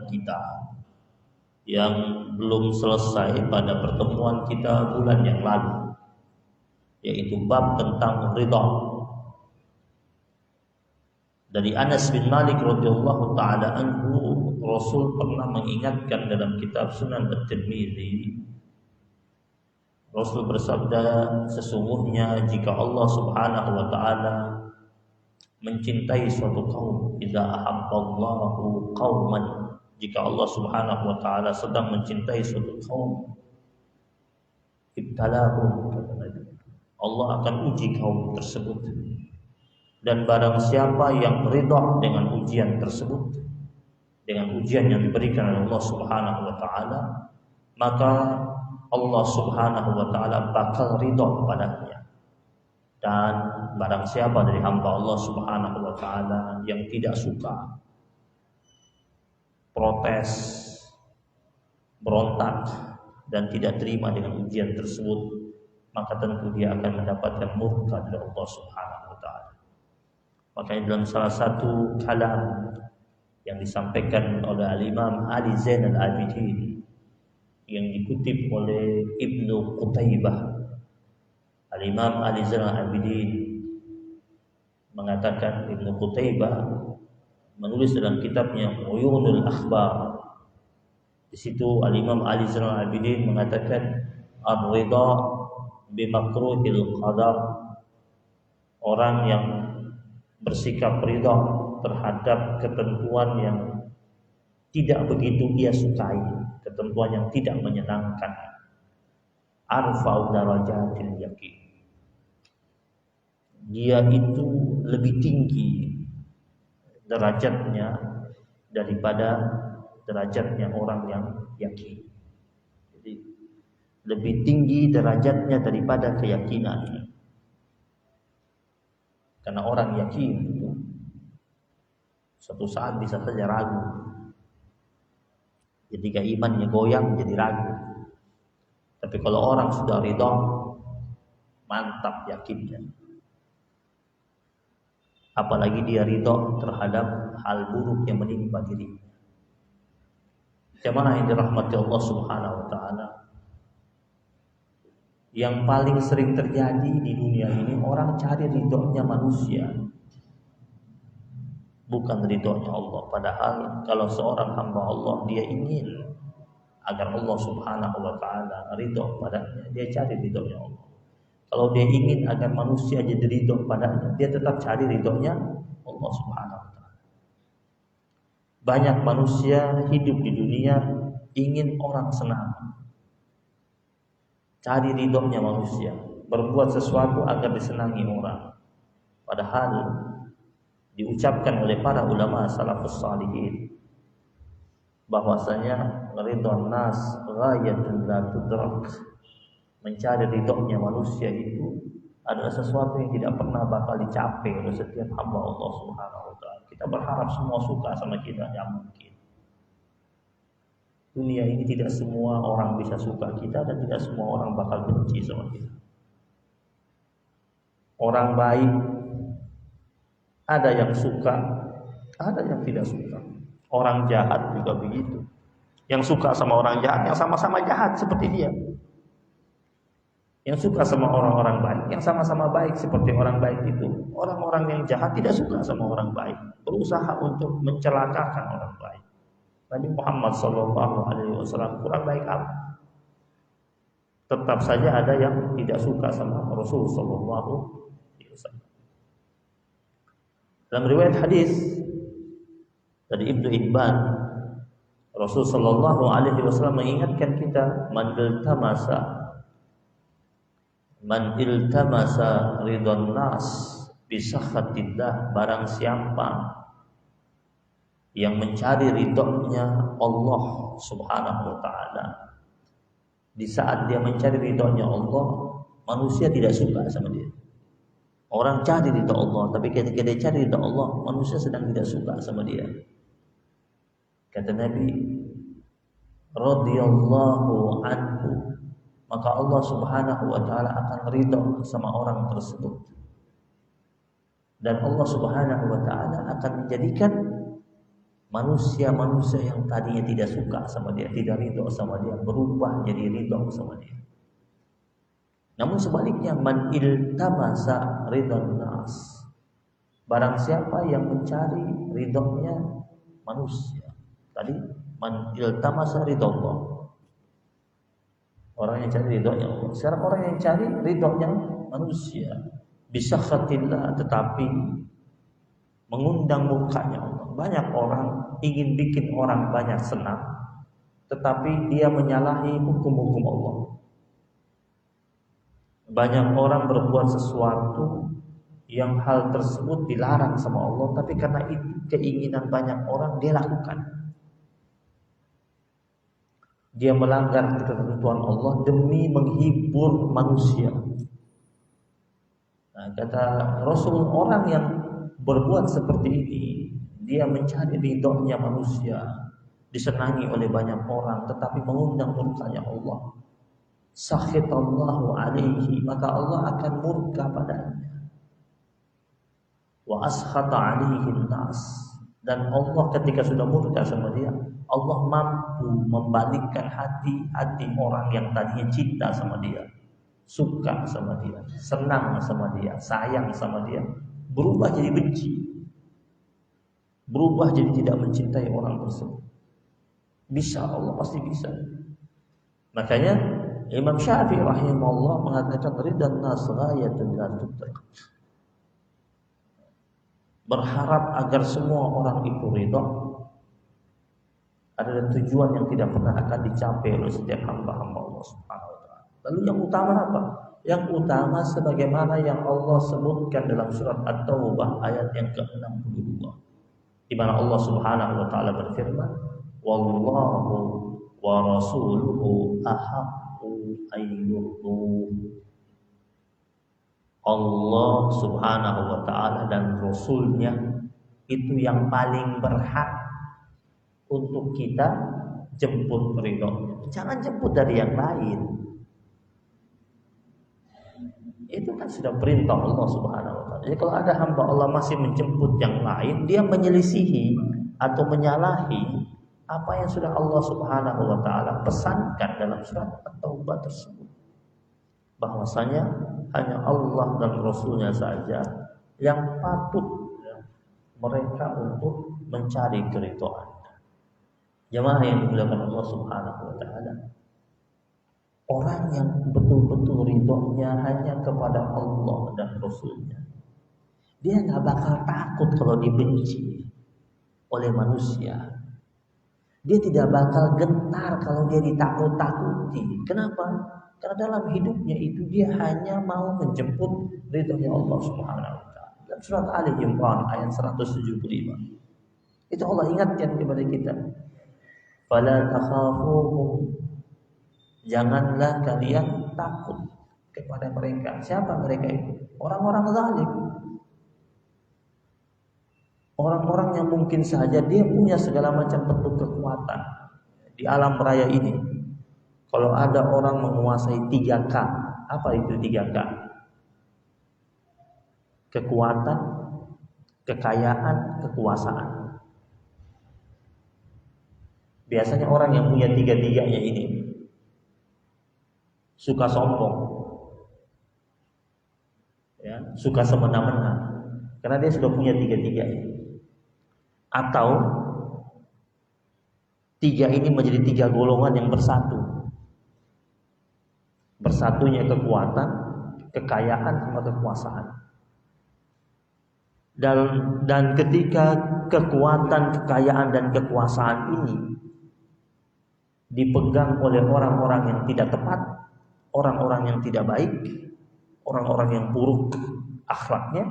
kita yang belum selesai pada pertemuan kita bulan yang lalu, yaitu bab tentang ridha. Dari Anas bin Malik radhiyallahu taala anhu, Rasul pernah mengingatkan dalam kitab Sunan At-Tirmidzi, Rasul bersabda, sesungguhnya jika Allah Subhanahu wa taala mencintai suatu kaum, idza ahabballahu qauman, jika Allah Subhanahu wa taala sedang mencintai suatu kaum, ibtalahum, kata Nabi, Allah akan uji kaum tersebut. Dan barang siapa yang ridha dengan ujian tersebut, dengan ujian yang diberikan oleh Allah Subhanahu wa taala, maka Allah Subhanahu wa taala bakal ridha padanya. Dan barang siapa dari hamba Allah Subhanahu wa taala yang tidak suka, protes, berontak, dan tidak terima dengan ujian tersebut, maka tentu dia akan mendapatkan murka dari Allah Subhanahu wa taala. Makanya dalam salah satu kalam yang disampaikan oleh Al-Imam Ali Zainal Abidin yang dikutip oleh Ibnu Qutaibah, Al-Imam Ali Zainal Abidin mengatakan, Ibnu Qutaibah menulis dalam kitabnya Uyunul Akhbar, di situ Al-Imam Ali Zainal Abidin mengatakan, ar-ridha bimakruhil qadar, orang yang bersikap ridha terhadap ketentuan yang tidak begitu ia sukai, ketentuan yang tidak menyenangkan, arfa'u darajatil yakin, dia itu lebih tinggi derajatnya daripada derajatnya orang yang yakin. Jadi lebih tinggi derajatnya daripada keyakinan. Karena orang yakin itu suatu saat bisa saja ragu. Ketika imannya goyang jadi ragu. Tapi kalau orang sudah ridha, mantap yakinnya. Apalagi dia ridha terhadap hal buruk yang menimpa dirinya. Jamaah yang dirahmati Allah Subhanahu wa taala, yang paling sering terjadi di dunia ini, orang cari ridhonya manusia, bukan ridhonya Allah. Padahal kalau seorang hamba Allah, dia ingin agar Allah Subhanahu wa taala ridho padanya, dia cari ridhonya Allah. Kalau dia ingin agar manusia jadi ridho padanya, dia tetap cari ridhonya Allah Subhanahu wa taala. Banyak manusia hidup di dunia ingin orang senang, cari ridhonya manusia, berbuat sesuatu agar disenangi orang. Padahal diucapkan oleh para ulama salafus salihin bahwasanya ridhon nas ghayatun la tudrak, mencari ridhonya manusia itu adalah sesuatu yang tidak pernah bakal dicapai oleh setiap hamba Allah Subhanahu wa taala. Kita berharap semua suka sama kita, tidak mungkin. Dunia ini tidak semua orang bisa suka kita, dan tidak semua orang bakal benci sama kita. Orang baik ada yang suka, ada yang tidak suka. Orang jahat juga begitu. Yang suka sama orang jahat, yang sama-sama jahat seperti dia. Yang suka sama orang-orang baik, yang sama-sama baik seperti orang baik itu. Orang-orang yang jahat tidak suka sama orang baik, berusaha untuk mencelakakan orang baik. Nabi Muhammad SAW kurang baik apa? Tetap saja ada yang tidak suka sama Rasul SAW. Dalam riwayat hadis dari Ibnu Hibban, Rasul sallallahu alaihi wasallam mengingatkan kita, man iltamasa ridwan nas bisakhatillah, barang siapa yang mencari ridhonya Allah Subhanahu wa taala, di saat dia mencari ridhonya Allah, manusia tidak suka sama dia. Orang cari ridha Allah, tapi ketika dia cari ridha Allah, manusia sedang tidak suka sama dia. Kata Nabi, radhiyallahu anhu, maka Allah Subhanahu wa taala akan ridha sama orang tersebut. Dan Allah Subhanahu wa taala akan menjadikan Manusia-manusia yang tadinya tidak suka sama dia, tidak ridho sama dia, berubah jadi ridho sama dia. Namun sebaliknya, man iltamasa ridwan nas, barang siapa yang mencari ridhonya manusia. Tadi man iltamasa ridallah, orang yang cari ridhonya Allah. Sekarang orang yang cari ridhonya manusia, bisa khatillah, tetapi mengundang murkanya Allah. Banyak orang ingin bikin orang banyak senang, tetapi dia menyalahi hukum-hukum Allah. Banyak orang berbuat sesuatu yang hal tersebut dilarang sama Allah, tapi karena itu keinginan banyak orang dia lakukan. Dia melanggar ketentuan Allah demi menghibur manusia. Nah, kata Rasul, orang yang berbuat seperti ini, dia mencari ridhonya manusia, disenangi oleh banyak orang, tetapi mengundang murkanya Allah. Sakhitallahu alaihi, maka Allah akan murka padanya. Wa askhata alaihi nas, dan Allah ketika sudah murka sama dia, Allah mampu membalikkan hati orang yang tadinya cinta sama dia, suka sama dia, senang sama dia, sayang sama dia, berubah jadi benci, berubah jadi tidak mencintai orang tersebut. Bisa, Allah pasti bisa. Makanya Imam Syafi'i rahimahullah mengatakan ridhan nas ghayatun la tudrak. Berharap agar semua orang itu ridha adalah tujuan yang tidak pernah akan dicapai oleh setiap hamba-hamba Allah Subhanahu wa taala. Lalu yang utama apa? Yang utama sebagaimana yang Allah sebutkan dalam surat At-Taubah ayat yang ke-62. Di mana Allah Subhanahu wa taala berfirman, "Wallahu wa rasuluhu ahaqqu ayyurduh." Allah Subhanahu wa taala dan Rasulnya itu yang paling berhak untuk kita jemput ridhonya. Jangan jemput dari yang lain. Itu kan sudah perintah Allah Subhanahu wa taala. Jadi kalau ada hamba Allah masih menjemput yang lain, dia menyelisihi atau menyalahi apa yang sudah Allah Subhanahu wa taala pesankan dalam surat At-Taubah tersebut. Bahwasanya hanya Allah dan Rasulnya saja yang patut mereka untuk mencari keridhaan. Jemaah yang dimuliakan Allah Subhanahu wa taala, orang yang betul-betul ridhonya hanya kepada Allah dan Rasulnya, dia nggak bakal takut kalau dibenci oleh manusia. Dia tidak bakal gentar kalau dia ditakut-takuti. Kenapa? Karena dalam hidupnya itu dia hanya mau menjemput ridhonya Allah Subhanahu wa taala. Dalam surat Ali Imran ayat 175. Itu Allah ingatkan kepada kita. Fala takhafuhum, janganlah kalian takut kepada mereka. Siapa mereka itu? Orang-orang zalim. Orang-orang yang mungkin saja dia punya segala macam bentuk kekuatan di alam raya ini. Kalau ada orang menguasai 3K, apa itu 3K? Kekuatan, kekayaan, kekuasaan. Biasanya orang yang punya tiga-tiganya ini suka sombong, ya, suka semena-mena, karena dia sudah punya tiga-tiganya. Atau tiga ini menjadi tiga golongan yang bersatu. Bersatunya kekuatan, kekayaan, sama kekuasaan. Dan ketika kekuatan, kekayaan, dan kekuasaan ini dipegang oleh orang-orang yang tidak tepat, orang-orang yang tidak baik, orang-orang yang buruk akhlaknya,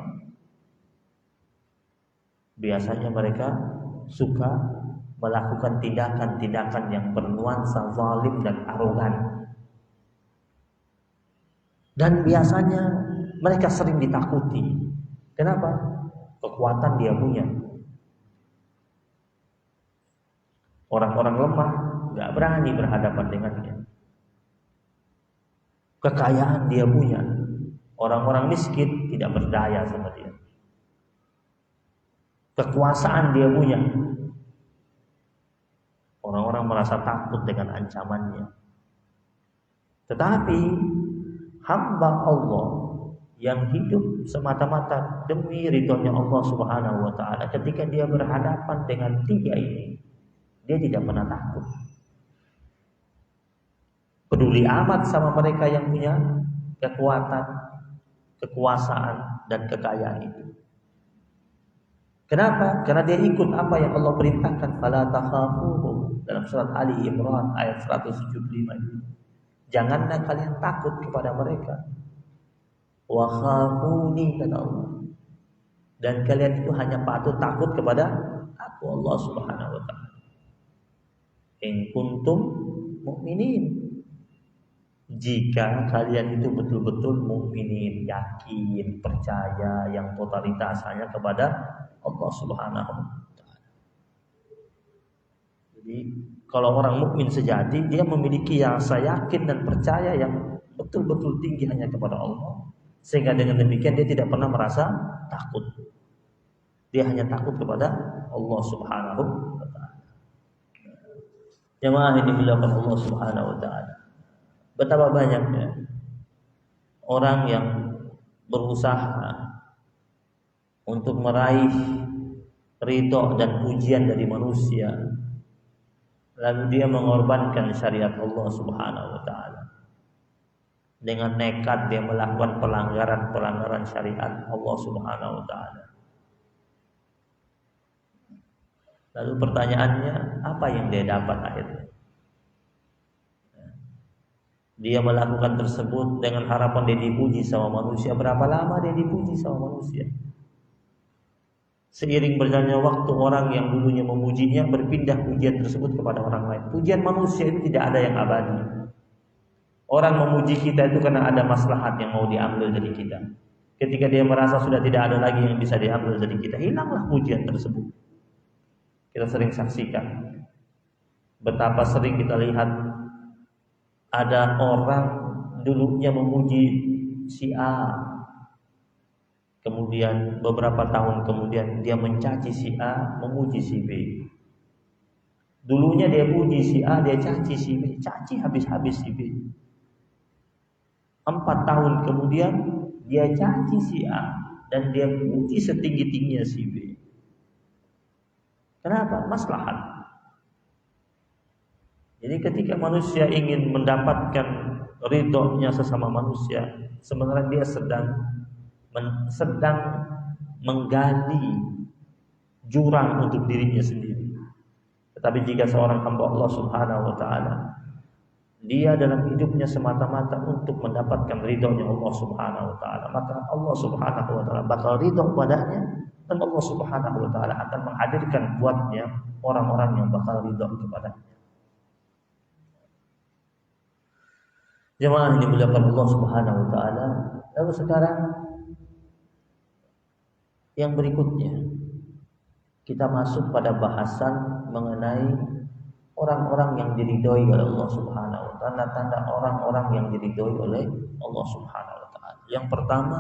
biasanya mereka suka melakukan tindakan-tindakan yang bernuansa zalim dan arogan. Dan biasanya mereka sering ditakuti. Kenapa? Kekuatan dia punya. Orang-orang lemah gak berani berhadapan dengannya. Kekayaan dia punya. Orang-orang miskin tidak berdaya sama dia. Kekuasaan dia punya. Orang-orang merasa takut dengan ancamannya. Tetapi hamba Allah yang hidup semata-mata demi ridhonya Allah Subhanahu wa taala, ketika dia berhadapan dengan tiga ini, dia tidak pernah takut. Peduli amat sama mereka yang punya kekuatan, kekuasaan dan kekayaan itu. Kenapa? Karena dia ikut apa yang Allah perintahkan. Fala takhafuhum, dalam surat Ali Imran ayat 175 itu. Janganlah kalian takut kepada mereka. Wa khafuni, kata Allah. Dan kalian itu hanya patut takut kepada aku, Allah Subhanahu wa taala. In kuntum mu'minin. Jika kalian itu betul-betul mukminin, yakin, percaya yang totalitas hanya kepada Allah Subhanahu wa taala. Jadi kalau orang mukmin sejati, dia memiliki rasa yakin dan percaya yang betul-betul tinggi hanya kepada Allah. Sehingga dengan demikian dia tidak pernah merasa takut. Dia hanya takut kepada Allah Subhanahu wa taala. Jemaah ini dimuliakan Allah Subhanahu wa taala. Betapa banyaknya orang yang berusaha untuk meraih ridho dan pujian dari manusia, lalu dia mengorbankan syariat Allah Subhanahu wa taala. Dengan nekat dia melakukan pelanggaran syariat Allah Subhanahu wa taala. Lalu pertanyaannya, apa yang dia dapat akhirnya? Dia melakukan tersebut dengan harapan dia dipuji sama manusia. Berapa lama dia dipuji sama manusia? Seiring berjalannya waktu, orang yang dulunya memujinya berpindah pujian tersebut kepada orang lain. Pujian manusia itu tidak ada yang abadi. Orang memuji kita itu karena ada maslahat yang mau diambil dari kita. Ketika dia merasa sudah tidak ada lagi yang bisa diambil dari kita, hilanglah pujian tersebut. Kita sering saksikan betapa sering kita lihat ada orang dulunya memuji si A, kemudian beberapa tahun kemudian dia mencaci si A, memuji si B. Dulunya dia puji si A, dia caci si B, caci habis-habis si B. 4 tahun kemudian dia caci si A dan dia puji setinggi-tingginya si B. Kenapa? Maslahat. Jadi ketika manusia ingin mendapatkan ridhonya sesama manusia, sebenarnya dia sedang menggali jurang untuk dirinya sendiri. Tetapi jika seorang hamba Allah Subhanahu wa taala, dia dalam hidupnya semata-mata untuk mendapatkan ridhonya Allah Subhanahu wa taala, maka Allah Subhanahu wa taala bakal ridho padanya, dan Allah Subhanahu wa taala akan menghadirkan buatnya orang-orang yang bakal ridho kepadanya. Jemaah ini dimuliakan Allah Subhanahu wa taala. Lalu sekarang yang berikutnya, kita masuk pada bahasan mengenai orang-orang yang diridhoi oleh Allah Subhanahu wa taala, tanda-tanda orang-orang yang diridhoi oleh Allah Subhanahu wa taala. Yang pertama,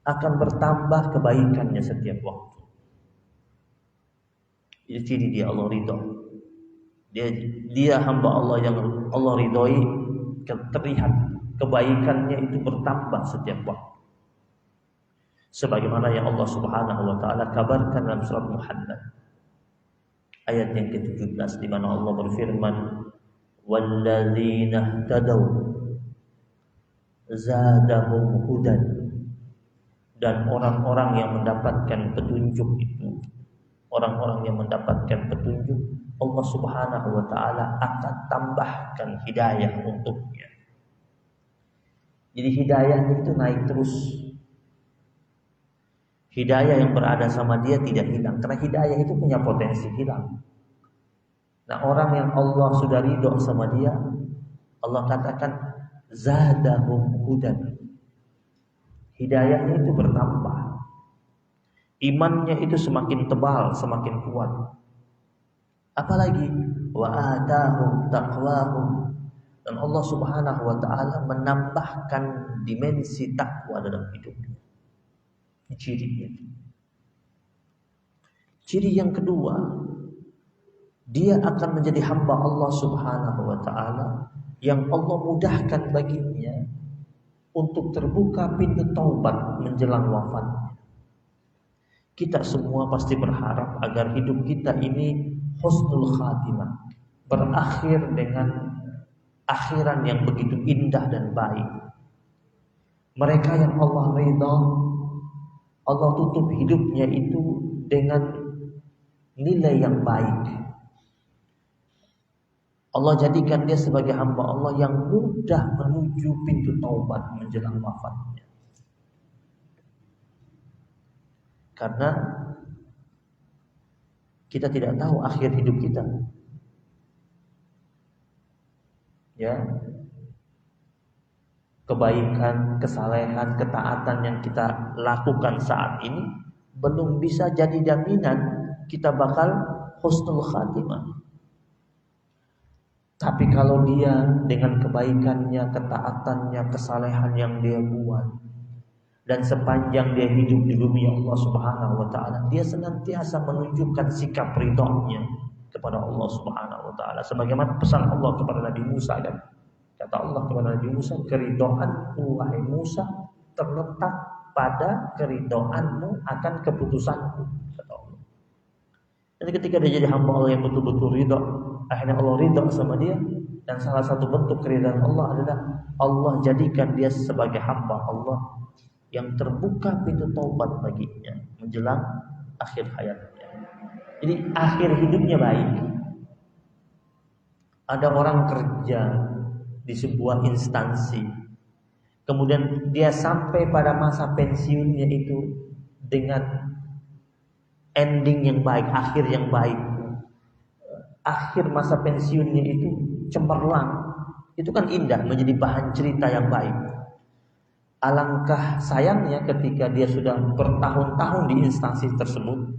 akan bertambah kebaikannya setiap waktu. Itu ciri dia Allah ridho. Dia hamba Allah yang Allah ridhoi, terlihat kebaikannya itu bertambah setiap waktu. Sebagaimana yang Allah Subhanahu wa taala kabarkan dalam surat Muhammad ayat yang ke-17, di mana Allah berfirman, "Walladzina ihtadaw zadahum hudan." Dan orang-orang yang mendapatkan petunjuk itu, orang-orang yang mendapatkan petunjuk, Allah Subhanahu wa taala akan tambahkan hidayah untuknya. Jadi hidayahnya itu naik terus. Hidayah yang berada sama dia tidak hilang, karena hidayah itu punya potensi hilang. Nah, orang yang Allah sudah ridho sama dia, Allah katakan zadahum hudan. Hidayahnya itu bertambah. Imannya itu semakin tebal, semakin kuat. Apalagi wa atahum taqwahum, dan Allah Subhanahu wa taala menambahkan dimensi takwa dalam hidupnya. Cirinya. Ciri yang kedua, dia akan menjadi hamba Allah Subhanahu wa taala yang Allah mudahkan baginya untuk terbuka pintu taubat menjelang wafatnya. Kita semua pasti berharap agar hidup kita ini husnul khatimah, berakhir dengan akhiran yang begitu indah dan baik. Mereka yang Allah ridha, Allah tutup hidupnya itu dengan nilai yang baik. Allah jadikan dia sebagai hamba Allah yang mudah menuju pintu taubat menjelang wafatnya. Karena kita tidak tahu akhir hidup kita. Ya. Kebaikan, kesalehan, ketaatan yang kita lakukan saat ini belum bisa jadi jaminan kita bakal husnul khatimah. Tapi kalau dia dengan kebaikannya, ketaatannya, kesalehan yang dia buat, dan sepanjang dia hidup di bumi Allah Subhanahu wa taala, dia senantiasa menunjukkan sikap ridhonya kepada Allah Subhanahu wa taala. Sebagaimana pesan Allah kepada Nabi Musa kan. Kata Allah kepada Nabi Musa, keridhoanku wahai Musa terletak pada keridhoanmu akan keputusanku, kata Allah. Jadi ketika dia jadi hamba Allah yang betul-betul ridho, akhirnya Allah ridho sama dia, dan salah satu bentuk keridhaan Allah adalah Allah jadikan dia sebagai hamba Allah yang terbuka pintu taubat baginya menjelang akhir hayatnya. Jadi akhir hidupnya baik. Ada orang kerja di sebuah instansi, kemudian dia sampai pada masa pensiunnya itu dengan ending yang baik, akhir yang baik. Akhir masa pensiunnya itu cemerlang, itu kan indah, menjadi bahan cerita yang baik. Alangkah sayangnya ketika dia sudah bertahun-tahun di instansi tersebut,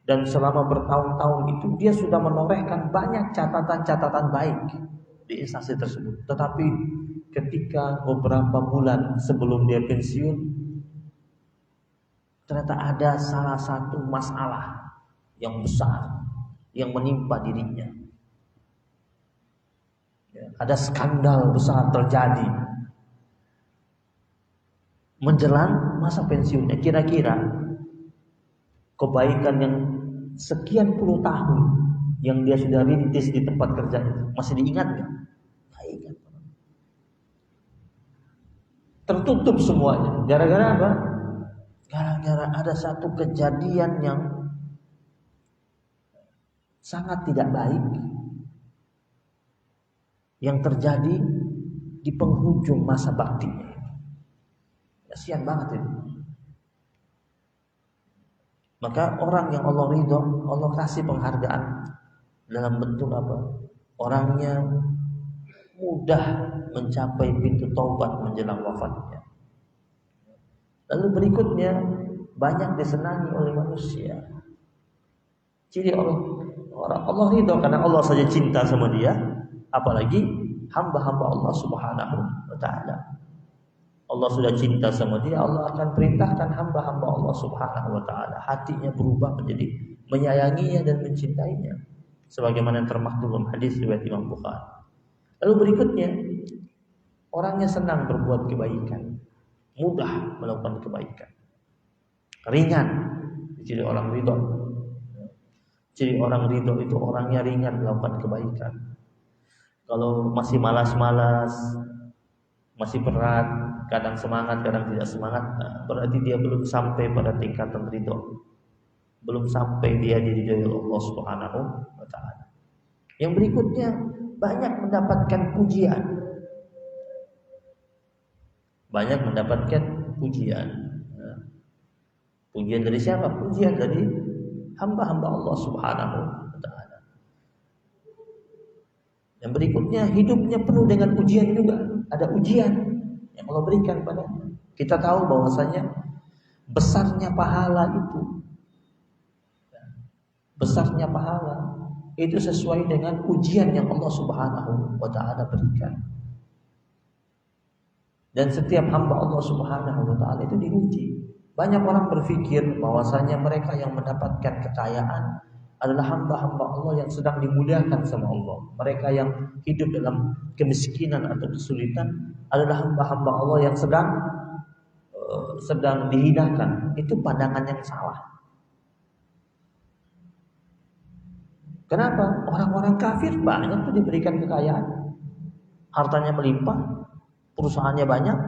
dan selama bertahun-tahun itu dia sudah menorehkan banyak catatan-catatan baik di instansi tersebut. Tetapi ketika beberapa bulan sebelum dia pensiun, ternyata ada salah satu masalah yang besar yang menimpa dirinya. Ada skandal besar terjadi menjelang masa pensiunnya. Kira-kira kebaikan yang sekian puluh tahun yang dia sudah rintis di tempat kerja itu masih diingat nggak? Nggak ingat. Tertutup semuanya. Gara-gara apa? Gara-gara ada satu kejadian yang sangat tidak baik yang terjadi di penghujung masa baktinya. Kasihan banget itu. Maka orang yang Allah ridho, Allah kasih penghargaan dalam bentuk apa? Orangnya mudah mencapai pintu taubat menjelang wafatnya. Lalu berikutnya banyak disenangi oleh manusia. Ciri orang Allah ridho karena Allah saja cinta sama dia, apalagi hamba-hamba Allah Subhanahu wa taala. Allah sudah cinta sama dia, Allah akan perintahkan hamba-hamba Allah Subhanahu wa taala hatinya berubah menjadi menyayanginya dan mencintainya, sebagaimana yang termaktub dalam hadis riwayat Imam Bukhari. Lalu berikutnya, orangnya senang berbuat kebaikan, mudah melakukan kebaikan, ringan. Ciri orang ridho. Ciri orang ridho itu orangnya ringan melakukan kebaikan. Kalau masih malas-malas, masih berat, kadang semangat, kadang tidak semangat, berarti dia belum sampai pada tingkatan ridho. Belum sampai dia diridhoi Allah Subhanahu wa taala. Yang berikutnya, banyak mendapatkan pujian. Banyak mendapatkan pujian. Pujian dari siapa? Pujian dari hamba-hamba Allah Subhanahu wa taala. Yang berikutnya, hidupnya penuh dengan ujian juga. Ada ujian yang Allah berikan padanya. Kita tahu bahwasanya besarnya pahala itu, besarnya pahala itu sesuai dengan ujian yang Allah Subhanahu wa taala berikan. Dan setiap hamba Allah Subhanahu wa taala itu diuji. Banyak orang berpikir bahwasanya mereka yang mendapatkan kekayaan adalah hamba-hamba Allah yang sedang dimuliakan sama Allah. Mereka yang hidup dalam kemiskinan atau kesulitan adalah hamba-hamba Allah yang sedang dihinakan. Itu pandangan yang salah. Kenapa? Orang-orang kafir banyak tuh diberikan kekayaan, hartanya melimpah, perusahaannya banyak,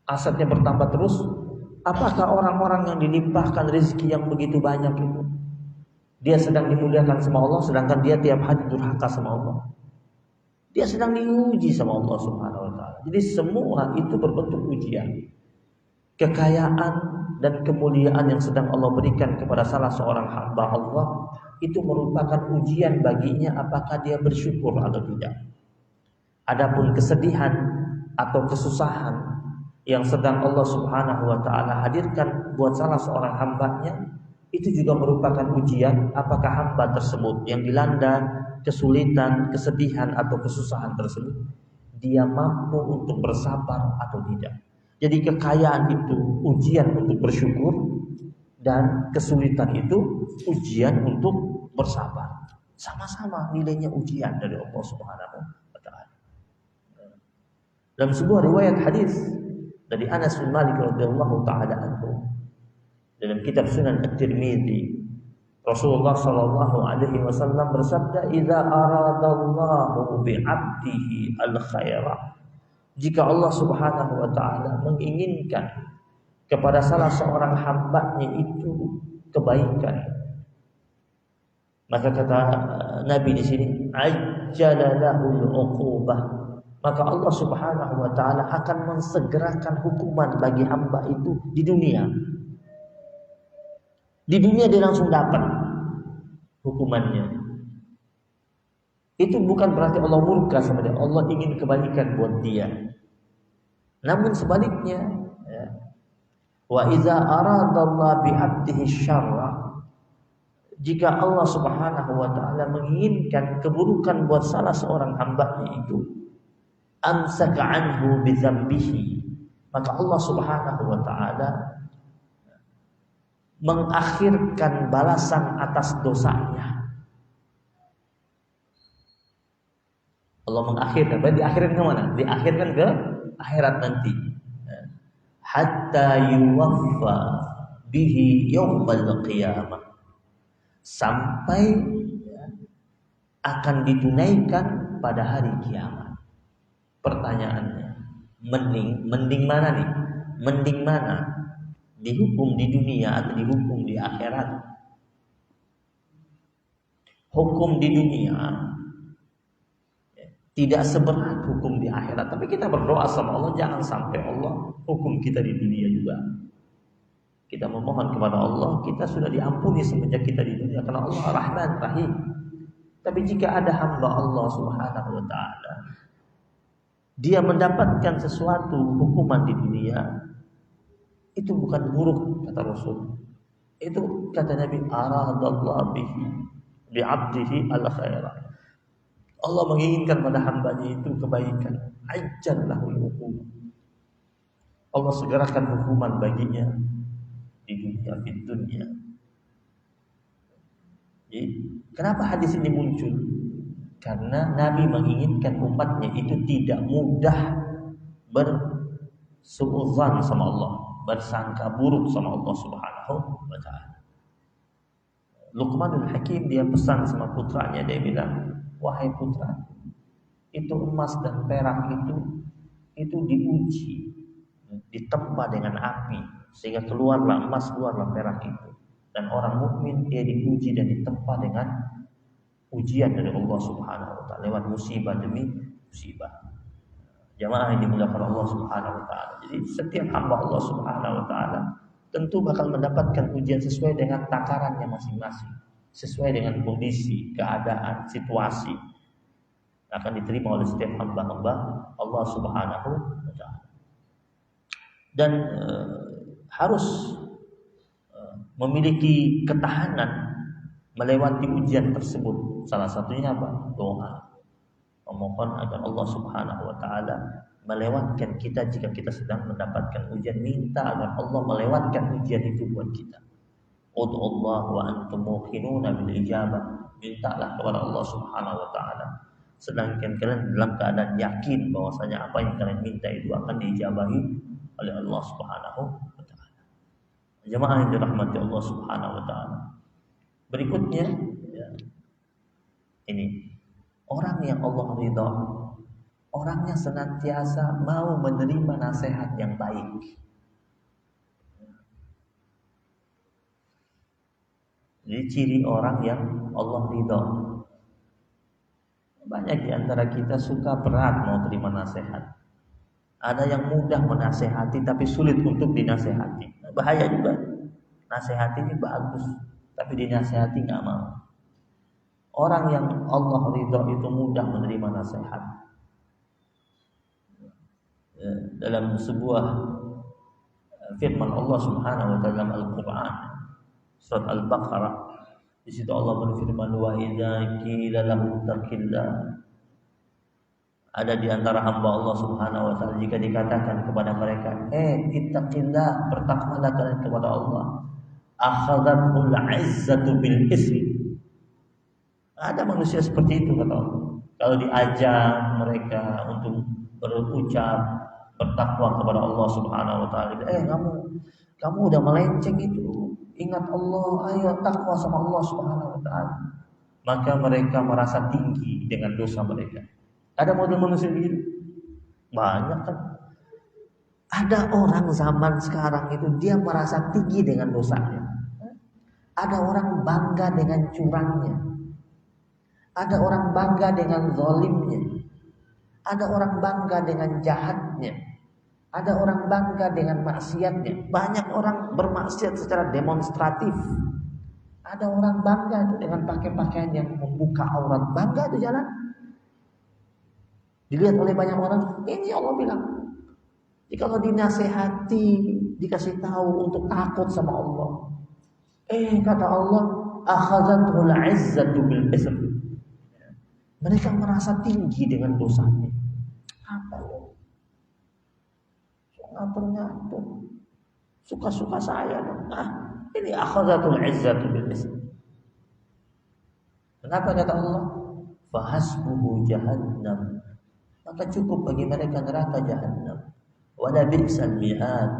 asetnya bertambah terus. Apakah orang-orang yang dilimpahkan rezeki yang begitu banyak itu dia sedang dimuliakan sama Allah, sedangkan dia tiap hari durhaka sama Allah? Dia sedang diuji sama Allah Subhanahu wa taala. Jadi semua itu berbentuk ujian. Kekayaan dan kemuliaan yang sedang Allah berikan kepada salah seorang hamba Allah itu merupakan ujian baginya, apakah dia bersyukur atau tidak. Adapun kesedihan atau kesusahan yang sedang Allah Subhanahu wa taala hadirkan buat salah seorang hambanya, itu juga merupakan ujian, apakah hamba tersebut yang dilanda kesulitan, kesedihan atau kesusahan tersebut dia mampu untuk bersabar atau tidak. Jadi kekayaan itu ujian untuk bersyukur, dan kesulitan itu ujian untuk bersabar. Sama-sama nilainya ujian dari Allah Subhanahu wa taala. Dalam sebuah riwayat hadis dari Anas bin Malik radhiyallahu taala anhu dalam kitab Sunan At-Tirmidzi, Rasulullah sallallahu alaihi wasallam bersabda, "Idza aradallahu bi 'abdihi al-khaira." Jika Allah Subhanahu wa taala menginginkan kepada salah seorang hamba-Nya itu kebaikan, maka kata Nabi di sini, ajjala lahul 'uqubah. Maka Allah Subhanahu wa taala akan mensegerakan hukuman bagi hamba itu di dunia. Di dunia dia langsung dapat hukumannya. Itu bukan berarti Allah murka sama dia. Allah ingin kebaikan buat dia. Namun sebaliknya, ya, wa iza aradallahu bi 'abdihi syarra, jika Allah Subhanahu wa taala menginginkan keburukan buat salah seorang hamba-Nya itu, amsaka anhu bi dzambihi, maka Allah Subhanahu wa taala mengakhirkan balasan atas dosanya. Allah mengakhirkan, berarti diakhirkan ke mana? Diakhirkan ke akhirat nanti. Hatta yuwaffa bihi yaumal qiyamah, sampai akan ditunaikan pada hari kiamat. Pertanyaannya, mending mana nih? Mending mana? Dihukum di dunia atau dihukum di akhirat? Hukum di dunia tidak seberat hukum di akhirat, tapi kita berdoa sama Allah jangan sampai Allah hukum kita di dunia juga. Kita memohon kepada Allah, kita sudah diampuni semenjak kita di dunia karena Allah Rahman Rahim. Tapi jika ada hamba Allah Subhanahu wa taala, dia mendapatkan sesuatu hukuman di dunia, itu bukan buruk kata Rasul. Itu kata Nabi, aradallahu bihi bi 'abdihi al-khaira. Allah menginginkan pada hamba-Nya itu kebaikan. Ajjal lahul uqubah. Allah segerakan hukuman baginya di dunia, di dunia. Jadi, kenapa hadis ini muncul? Karena Nabi menginginkan umatnya itu tidak mudah bersuudzon sama Allah, bersangka buruk sama Allah Subhanahu wa taala. Luqmanul Hakim dia pesan sama putranya, dia bilang, wahai putra, itu emas dan perak itu diuji, ditempa dengan api sehingga keluarlah emas, keluarlah perak itu. Dan orang mukmin dia diuji dan ditempa dengan ujian dari Allah Subhanahu wa taala lewat musibah demi musibah. Jamaah yang dimuliakan Allah Subhanahu wa taala. Jadi setiap hamba Allah Subhanahu wa taala tentu bakal mendapatkan ujian sesuai dengan takarannya masing-masing, sesuai dengan kondisi, keadaan, situasi, akan diterima oleh setiap hamba-hamba Allah Subhanahu wa taala. Dan harus memiliki ketahanan melewati ujian tersebut. Salah satunya apa? Doa. Memohon agar Allah Subhanahu wa taala melewatkan kita jika kita sedang mendapatkan ujian, minta agar Allah melewatkan ujian itu buat kita. Ud'ullah wa antum muqinuna bil ijabah. Mintalah kepada Allah Subhanahu wa taala sedangkan kalian dalam keadaan yakin bahwasanya apa yang kalian minta itu akan diijabahi oleh Allah Subhanahu wa taala. Jemaah yang dirahmati Allah Subhanahu wa taala. Berikutnya ya, ini orang yang Allah ridha, orangnya senantiasa mau menerima nasihat yang baik. Jadi ciri orang yang Allah ridha. Banyak di antara kita suka berat mau terima nasihat. Ada yang mudah menasehati tapi sulit untuk dinasehati. Bahaya juga. Nasehati ini bagus, tapi dinasehati nggak mau. Orang yang Allah ridha itu mudah menerima nasihat. Dalam sebuah firman Allah Subhanahu wa taala dalam Al-Qur'an surat Al-Baqarah, di situ Allah berfirman, wa idza qila lahum taqillah. Ada di antara hamba Allah Subhanahu wa taala jika dikatakan kepada mereka, ittaqillah, bertakwalah kalian kepada Allah, akhadhatul 'izzatu bil ism. Ada manusia seperti itu kata Allah. Kalau diajak mereka untuk berucap bertakwa kepada Allah Subhanahu wa taala, kamu udah melenceng itu. Ingat Allah, ayo takwa sama Allah Subhanahu wa taala. Maka mereka merasa tinggi dengan dosa mereka. Ada model manusia begitu? Banyak kan? Ada orang zaman sekarang itu dia merasa tinggi dengan dosanya. Ada orang bangga dengan curangnya. Ada orang bangga dengan zalimnya. Ada orang bangga dengan jahatnya. Ada orang bangga dengan maksiatnya. Banyak orang bermaksiat secara demonstratif. Ada orang bangga itu dengan pakai pakaian yang membuka aurat. Bangga itu jalan. Dilihat oleh banyak orang. Ini Allah bilang. Jika kalau dinasehati, dikasih tahu untuk takut sama Allah. Kata Allah, akhadhatul 'izzatu bil ism. Mereka merasa tinggi dengan dosanya. Apa ya? Ngatur-ngatur, suka-suka saya dong. Ini akhadhatul 'izzatu bil ism. Kenapa kata Allah? Fahasbuhu jahannam. Maka cukup bagi mereka neraka jahannam. Wa la bi'sal mihad.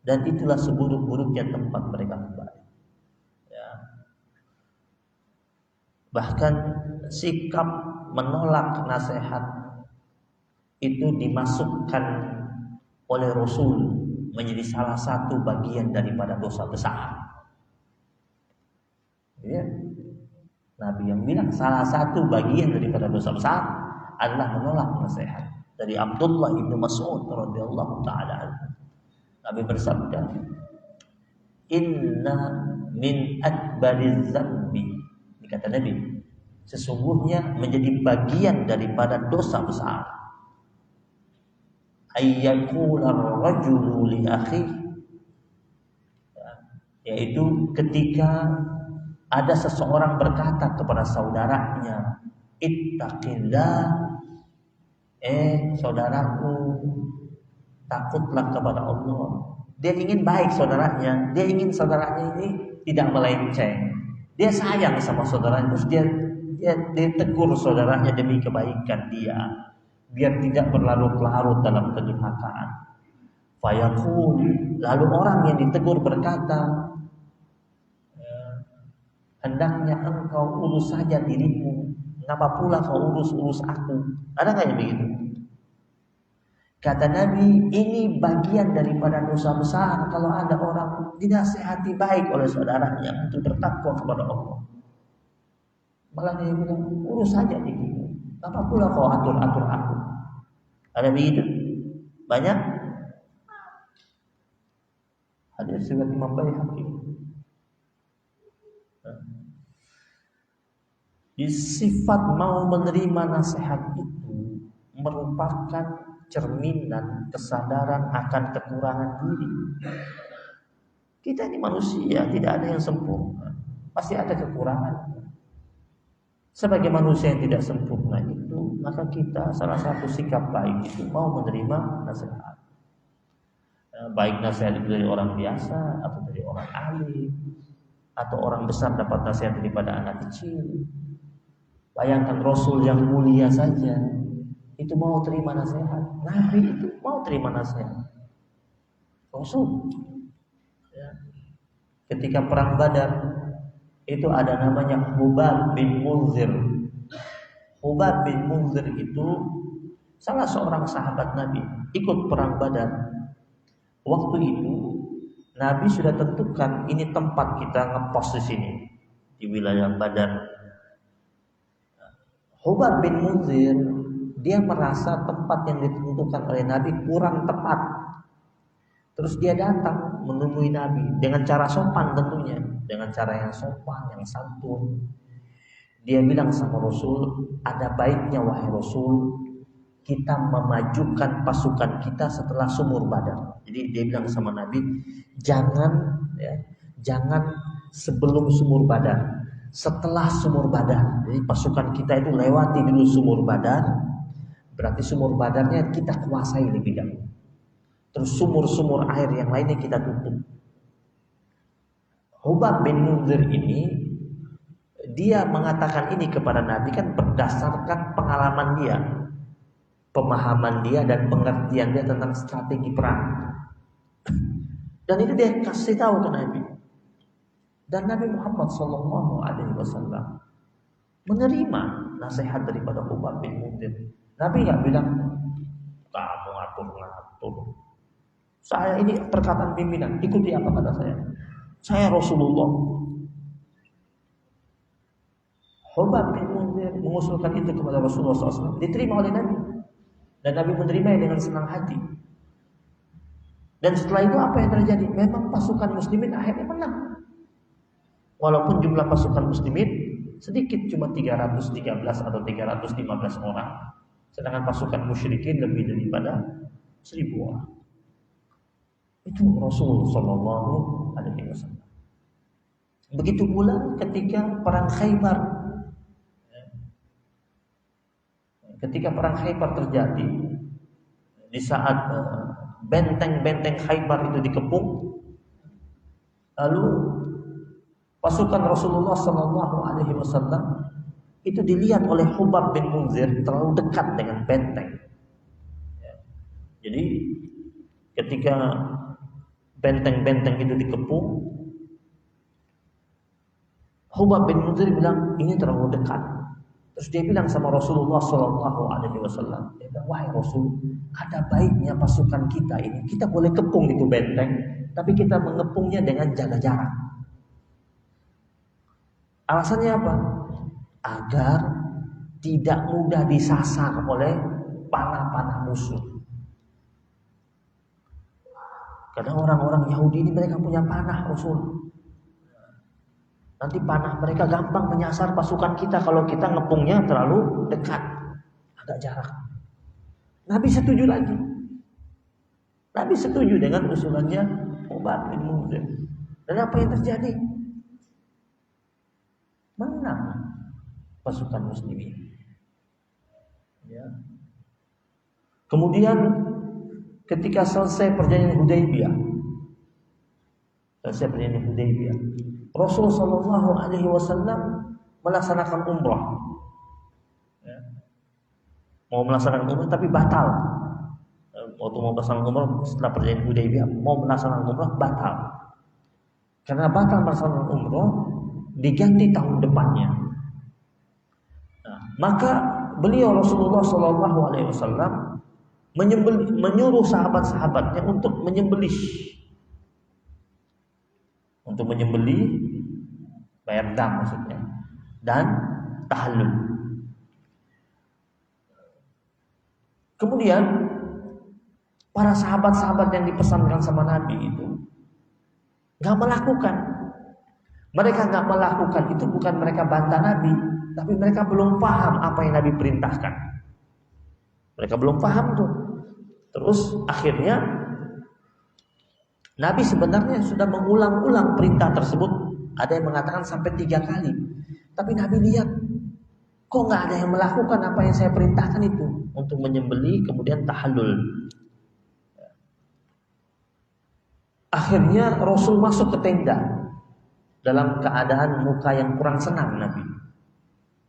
Dan itulah seburuk-buruknya tempat mereka kembali. Ya. Bahkan sikap menolak nasihat itu dimasukkan oleh Rasul menjadi salah satu bagian daripada dosa besar. Ya. Nabi yang bilang salah satu bagian daripada dosa besar adalah menolak nasihat. Dari Abdullah ibnu Mas'ud radhiyallahu taala anhu, Nabi bersabda, "Inna min akbariz dzambi." Kata Nabi, sesungguhnya menjadi bagian daripada dosa besar ayyaqula ar-rajulu li akhihi, yaitu ketika ada seseorang berkata kepada saudaranya, ittaqillah, saudaraku, takutlah kepada Allah. Dia ingin baik saudaranya, dia ingin saudaranya ini tidak melenceng. Dia sayang sama saudaranya, terus dia tegur saudaranya demi kebaikan dia, biar tidak berlarut-larut dalam kedurhakaan. Fayaqul, lalu orang yang ditegur berkata, hendaknya engkau urus saja dirimu, kenapa pula kau urus aku? Ada nggak yang begitu? Kata Nabi, ini bagian daripada dosa besar kalau ada orang dinasihati baik oleh saudaranya untuk bertakwa kepada Allah. Malah dia bilang, urus saja dirimu, kenapa pula kau atur-atur aku? Ada begitu? Banyak? Hadis riwayat Imam Baihaqi. Di sifat mau menerima nasihat itu merupakan cerminan kesadaran akan kekurangan diri. Kita ini manusia, tidak ada yang sempurna. Pasti ada kekurangan. Sebagai manusia yang tidak sempurna itu, maka kita salah satu sikap baik itu mau menerima nasihat. Baik nasihat itu dari orang biasa atau dari orang alim, atau orang besar dapat nasihat daripada anak kecil. Bayangkan Rasul yang mulia saja itu mau terima nasihat. Nabi itu mau terima nasihat. Rasul. Ya. Ketika perang Badar itu ada namanya Hubab bin Munzir. Hubab bin Munzir itu salah seorang sahabat Nabi, ikut perang Badar. Waktu itu Nabi sudah tentukan ini tempat kita ngepos di sini di wilayah Badar. Hubab bin Munzir dia merasa tempat yang ditentukan oleh Nabi kurang tepat. Terus dia datang menemui Nabi dengan cara sopan tentunya, dengan cara yang sopan, yang santun. Dia bilang sama Rasul, ada baiknya wahai Rasul, kita memajukan pasukan kita setelah sumur Badar. Jadi dia bilang sama Nabi, jangan sebelum sumur Badar, setelah sumur Badar. Jadi pasukan kita itu lewati dulu sumur Badar, berarti sumur Badarnya kita kuasai lebih dahulu. Terus sumur-sumur air yang lainnya kita tutup. Hubab bin Munzir ini dia mengatakan ini kepada Nabi kan berdasarkan pengalaman dia, pemahaman dia dan pengertian dia tentang strategi perang. Dan itu dia kasih tahu ke Nabi. Dan Nabi Muhammad SAW menerima nasihat daripada Hubab bin Munzir. Nabi nggak bilang kamu ngatur-ngatur. Saya ini perkataan pimpinan, ikuti apa kata saya. Saya Rasulullah. Hubab bin Munzir mengusulkan itu kepada Rasulullah SAW. Diterima oleh Nabi. Dan Nabi menerimanya dengan senang hati. Dan setelah itu apa yang terjadi? Memang pasukan muslimin akhirnya menang. Walaupun jumlah pasukan muslimin sedikit, cuma 313 atau 315 orang. Sedangkan pasukan musyrikin lebih daripada 1000 orang. Itu Rasul Sallallahu Alaihi Wasallam. Begitu pula ketika perang Khaybar. Ketika perang Khaybar terjadi, di saat benteng-benteng Khaybar itu dikepung, lalu pasukan Rasulullah Sallallahu Alaihi Wasallam itu dilihat oleh Hubab bin Munzir terlalu dekat dengan benteng. Jadi ketika benteng-benteng itu dikepung, Hubab bin Munzir bilang ini terlalu dekat. Terus dia bilang sama Rasulullah Sallallahu Alaihi Wasallam, dia bilang, wahai Rasul, ada baiknya pasukan kita ini, kita boleh kepung itu benteng, tapi kita mengepungnya dengan jaga jarak. Alasannya apa? Agar tidak mudah disasar oleh panah-panah musuh. Karena orang-orang Yahudi ini mereka punya panah, Rasul. Nanti panah mereka gampang menyasar pasukan kita kalau kita ngepungnya terlalu dekat, agak jarak. Nabi setuju lagi. Nabi setuju dengan usulannya Hubab bin Munzir. Dan apa yang terjadi? Menang pasukan muslimin. Ya. Kemudian ketika selesai perjanjian Hudaybiyah, Rasul Sallallahu Alaihi Wasallam melaksanakan umrah. Ya. Mau melaksanakan umrah tapi batal. Waktu mau melaksanakan umrah setelah perjanjian Hudaybiyah, mau melaksanakan umrah batal. Karena batal melaksanakan umrah, diganti tahun depannya. Nah, maka beliau Rasulullah Sallallahu Alaihi Wasallam menyuruh sahabat-sahabatnya untuk menyembelih, bayar dam maksudnya, dan tahallul. Kemudian para sahabat-sahabat yang dipesankan sama Nabi itu nggak melakukan. Mereka nggak melakukan itu bukan mereka bantah Nabi, tapi mereka belum paham apa yang Nabi perintahkan. Mereka belum paham tuh. Terus akhirnya Nabi sebenarnya sudah mengulang-ulang perintah tersebut. Ada yang mengatakan sampai 3 kali. Tapi Nabi lihat, kok nggak ada yang melakukan apa yang saya perintahkan itu, untuk menyembelih kemudian tahallul. Akhirnya Rasul masuk ke tenda. dalam keadaan muka yang kurang senang Nabi.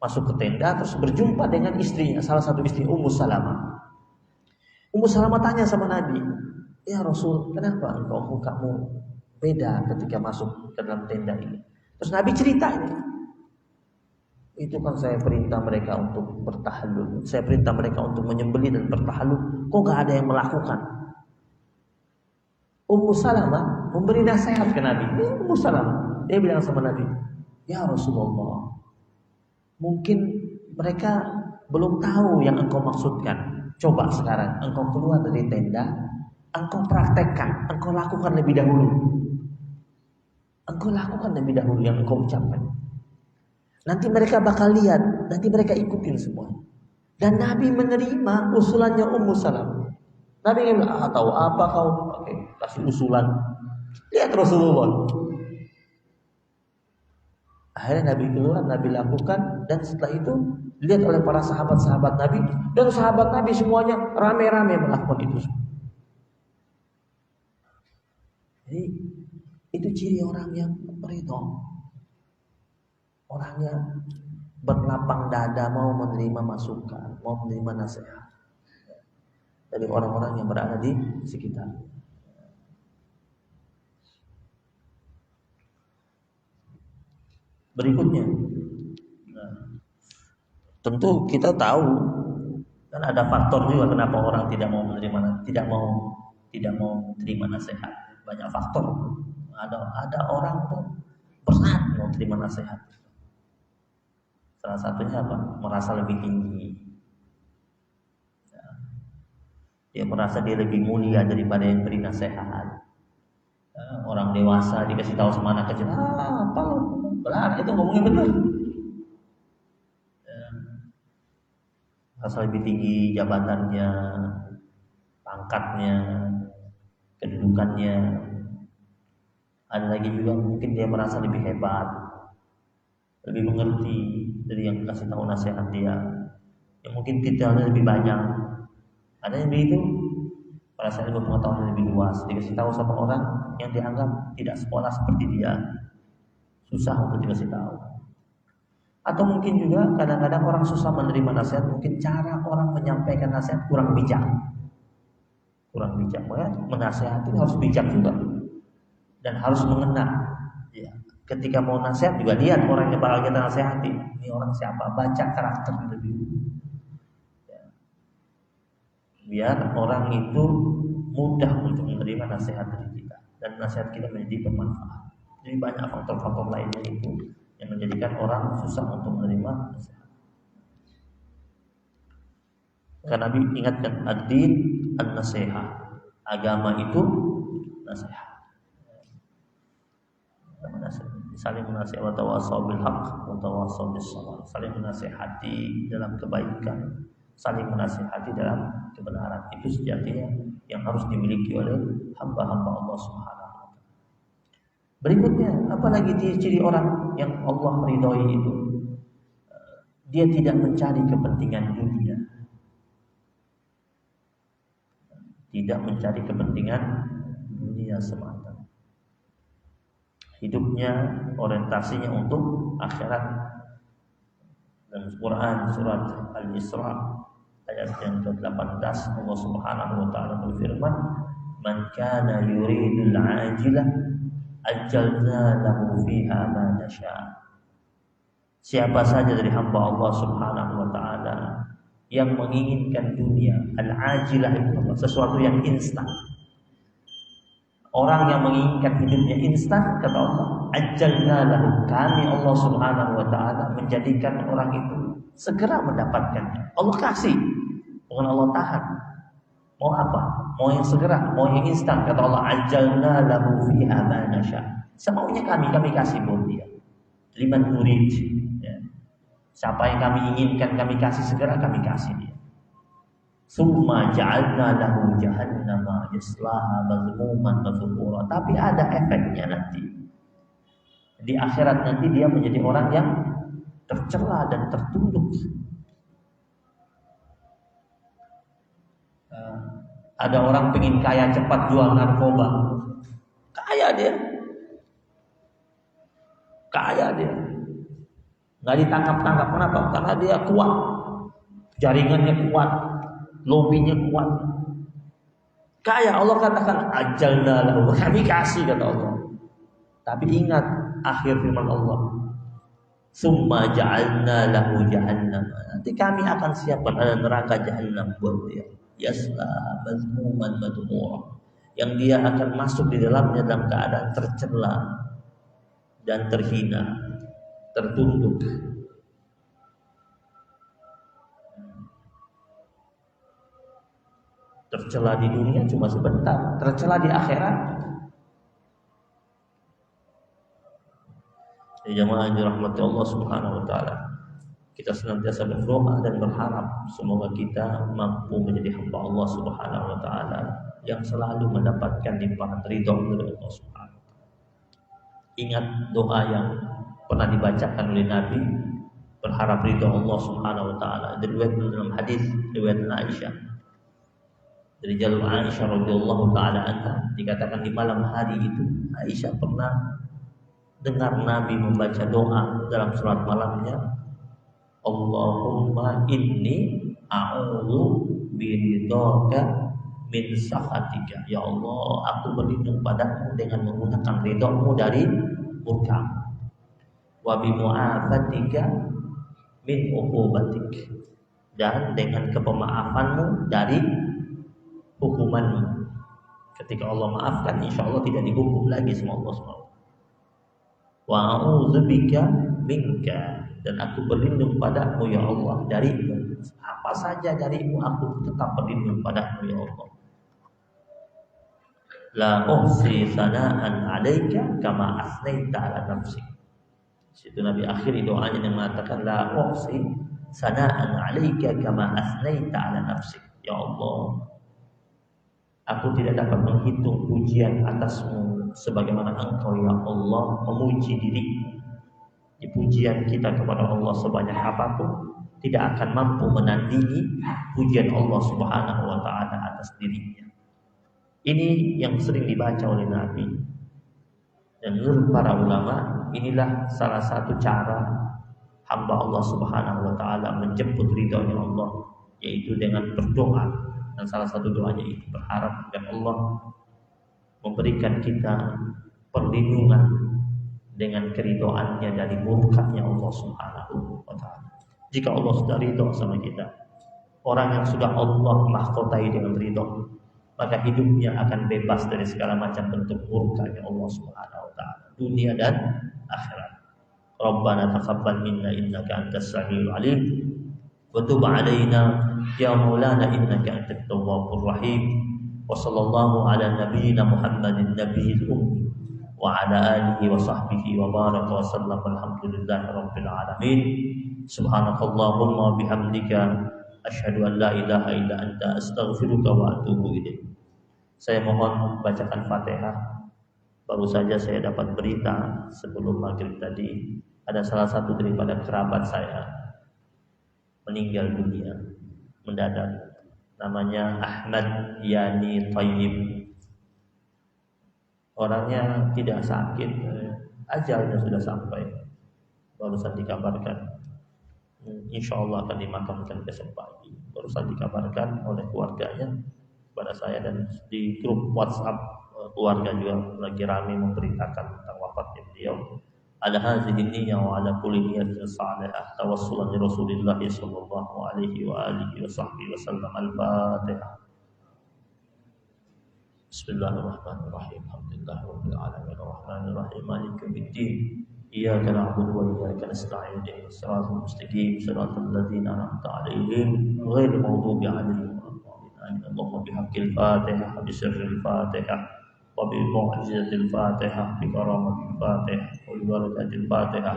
Masuk ke tenda terus berjumpa dengan istrinya, salah satu istri Ummu Salamah. Ummu Salamah tanya sama Nabi, "Ya Rasul, kenapa engkau mukamu beda ketika masuk ke dalam tenda ini?" Terus Nabi cerita ini. Itu kan saya perintah mereka untuk bertahallul, saya perintah mereka untuk menyembelih dan bertahallul, kok gak ada yang melakukan? Ummu Salamah memberi nasihat ke Nabi. Ummu Salamah, dia bilang sama Nabi, "Ya Rasulullah, mungkin mereka belum tahu yang engkau maksudkan. Coba sekarang engkau keluar dari tenda, engkau praktekkan, engkau lakukan lebih dahulu. Engkau lakukan lebih dahulu yang engkau ucapkan. Nanti mereka bakal lihat, nanti mereka ikutin semua." Dan Nabi menerima usulannya Ummu Salamah. Nabi bilang, "Tahu apa kau? Oke, kasih usulan." Lihat Rasulullah. Akhirnya Nabi keluar, Nabi lakukan, dan setelah itu dilihat oleh para sahabat-sahabat Nabi, dan sahabat Nabi semuanya rame-rame melakukan itu. Jadi itu ciri orang yang ridho, orangnya berlapang dada mau menerima masukan, mau menerima nasihat dari orang-orang yang berada di sekitar. Berikutnya, tentu kita tahu kan ada faktor juga kenapa orang tidak mau terima nasihat. Banyak faktor. Ada orang tuh berat mau terima nasihat. Salah satunya apa? Merasa lebih tinggi. Dia merasa dia lebih mulia daripada yang beri nasihat. Orang dewasa dikasih tahu sama anak kecil, apa lo? Benar, itu ngomongnya benar. Merasa lebih tinggi jabatannya, pangkatnya, kedudukannya. Ada lagi juga mungkin dia merasa lebih hebat, lebih mengerti dari yang kasih tahu nasihat dia. Yang mungkin titelnya lebih banyak. Ada yang begitu, merasa ilmu pengetahuan lebih luas, dikasih tahu sama orang yang dianggap tidak sekolah seperti dia, susah untuk dikasih tahu. Atau mungkin juga kadang-kadang orang susah menerima nasihat, mungkin cara orang menyampaikan nasihat kurang bijak. Makanya menasihati harus bijak juga dan harus mengena. Ya. Ketika mau nasihat juga lihat orang yang bakal kita nasihati, ini orang siapa, baca karakternya lebih. Biar orang itu mudah untuk menerima nasihat dari kita dan nasihat kita menjadi bermanfaat. Jadi banyak faktor-faktor lainnya itu yang menjadikan orang susah untuk menerima nasihat. Karena Nabi ingatkan ad-din an-nasihat, agama itu nasihat. Saling menasihati wa tawassaw bil haqq wa tawassaw bis sabr. Saling menasihati dalam kebaikan, saling menasihati dalam kebenaran. Itu sejatinya yang harus dimiliki oleh hamba-hamba Allah Subhanahu wa taala. Berikutnya, apalagi ciri orang yang Allah ridhoi itu, dia tidak mencari kepentingan dunia. Tidak mencari kepentingan dunia semata. Hidupnya orientasinya untuk akhirat. Dan Quran surat Al-Isra ayat yang ke-18 Allah Subhanahu wa taala berfirman, "Man kana yuridul 'ajilah ajjalna lahu fiha ma nasha." Siapa saja dari hamba Allah Subhanahu wa taala yang menginginkan dunia, al-ajilah itu sesuatu yang instan. Orang yang menginginkan hidupnya instan, kata Allah, ajjalna lahu, kami Allah Subhanahu wa taala menjadikan orang itu segera mendapatkannya. Allah kasih, bukan Allah tahan. Mau apa? Mau yang segera, mau yang instan. Kata Allah, ajjalna lahu fiha ma nasha. Semaunya kami kasih buat dia. Liman nurid. Ya. Siapa yang kami inginkan kami kasih segera, kami kasih dia. Summa ja'alna lahu jahannama yaslaha mazmuman madhura. Tapi ada efeknya nanti. Di akhirat nanti dia menjadi orang yang tercela dan tertunduk. Ada orang pengen kaya cepat jual narkoba. Kaya dia. kaya dia, nggak ditangkap-tangkap. Kenapa? Karena dia kuat, jaringannya kuat, lobbynya kuat. Kaya. Allah katakan ajalna lahu, kami kasih kata Allah. Tapi ingat akhir firman Allah, summa ja'alna lahu jahannam. Nanti kami akan siapkan ada neraka jahannam buat dia. Yasla mazmuman madhura, yang dia akan masuk di dalamnya dalam keadaan tercela dan terhina, tertunduk. Tercela di dunia cuma sebentar, tercela di akhirat. Ya jemaah yang dirahmati Allah Subhanahu wa taala, kita senantiasa berdoa dan berharap semoga kita mampu menjadi hamba Allah Subhanahu wa taala yang selalu mendapatkan limpahan ridha dari Allah Subhanahu wa taala. Ingat doa yang pernah dibacakan oleh Nabi, berharap ridha Allah Subhanahu wa taala. Diriwayatkan dalam hadis riwayat Aisyah. Dari jalur Aisyah radhiyallahu taala anha, dikatakan di malam hari itu Aisyah pernah dengar Nabi membaca doa dalam salat malamnya, Allahumma inni a'udzu biridhaka min sakhatika. Ya Allah, aku berlindung padamu dengan menggunakan ridhamu dari murka. Wa bi mu'afatika min uqubatik, dan dengan kepemaafanmu dari hukumanmu. Ketika Allah maafkan, insya Allah tidak dihukum lagi sama Allah SWT. Wa a'udzubika minka, dan aku berlindung padamu ya Allah darimu. Apa saja darimu aku tetap berlindung padamu ya Allah. La uhsi sana'an 'alaika kama asnaita 'ala nafsik. Situ Nabi akhiri doanya yang mengatakan la uhsi sana'an 'alaika kama asnaita 'ala nafsik. Ya Allah, aku tidak dapat menghitung pujian atasmu sebagaimana engkau ya Allah memuji dirimu. Di pujian kita kepada Allah sebanyak apapun tidak akan mampu menandingi pujian Allah Subhanahu wa taala atas dirinya. Ini yang sering dibaca oleh Nabi. Dan menurut para ulama, inilah salah satu cara hamba Allah Subhanahu wa taala menjemput ridhonya Allah, yaitu dengan berdoa. Dan salah satu doanya itu berharap agar Allah memberikan kita perlindungan dengan keridhoannya dari murkanya Allah Subhanahu wa taala. Jika Allah sudah ridho sama kita, orang yang sudah Allah mahkotai dengan ridho, maka hidupnya akan bebas dari segala macam bentuk murkanya Allah Subhanahu wa taala, dunia dan akhirat. Rabbana taqabbal minna innaka antas samiul alim wa tub alaina ya maulana innaka antat tawwabur rahim. Wa sallallahu ala nabiyyina Muhammadin nabiyil ummi wa ala alihi wa sahbihi wa baraka wa sallam. Alhamdulillahi rabbil alamin. Subhanakallahumma bihamdika asyhadu an la ilaha illa anta astaghfiruka wa atubu ilaik. Saya mohon bacakan Fatihah. Baru saja saya dapat berita sebelum maghrib tadi, ada salah satu daripada kerabat saya meninggal dunia mendadak. Namanya Ahmad Yani Thayyib. Orangnya tidak sakit, ajalnya sudah sampai. Barusan dikabarkan insya Allah akan dimakamkan besok pagi. Barusan dikabarkan oleh keluarganya kepada saya, dan di grup WhatsApp keluarga juga lagi ramai memberitakan tentang wafatnya beliau. Ala hadhihi niyyah wa ala kulli niyyatin salihah tawassulan li Rasulillah sallallahu alaihi wa alihi wa sahbihi wasallam. Al-Fatihah. Bismillahirrahmanirrahim. Alhamdulillahirabbil alamin arrahmanir rahim maliki yaumiddin. Iyyaka na'budu wa iyyaka nasta'in. Ihdinas siratal mustaqim siratal ladzina an'amta 'alaihim ghairil maghdubi 'alaihim waladdallin. Allahumma bihaqqil Fatihah bi sirril Fatihah wa bi mu'jizatil Fatihah bi karamatil Fatihah wa bi barakatil Fatihah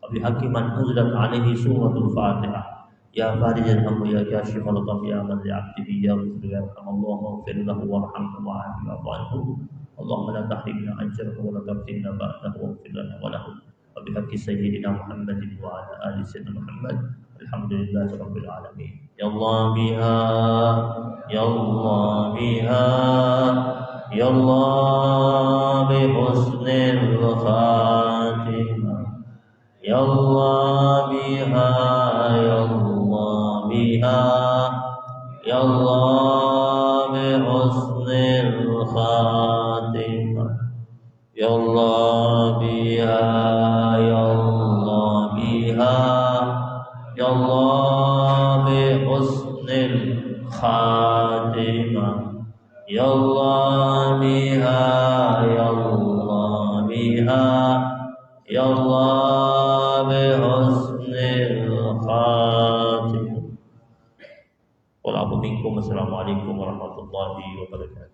wa bi haqqi man unzilat 'alaihi suratul Fatihah. Ya farijal hamd ya kashifal gham ya man li'abdihi yaghfir yarhamullahu waghfir lahu warhamhu wa'afi wa'fu. Allahumma la tahrimna ajrahu wa la taftinna ba'dahu waghfir lana wa lahu. Wa bi haqqi sayyidina Muhammadin wa ala ali sayyidina Muhammad. Alhamdulillahi rabbil alamin. Ya Allah biha, ya Allah biha, ya Allah bi husnil khatimah. Ya Allah biha, Ya Allah biha, Ya Allah bi husnil khatimah. Ya Allah biha, Ya Allah biha, Ya Allah bi husnil khatimah. Ya Allah biha, Ya Allah biha, Ya Allah bi husnil khatimah. Assalamualaikum warahmatullahi wabarakatuh.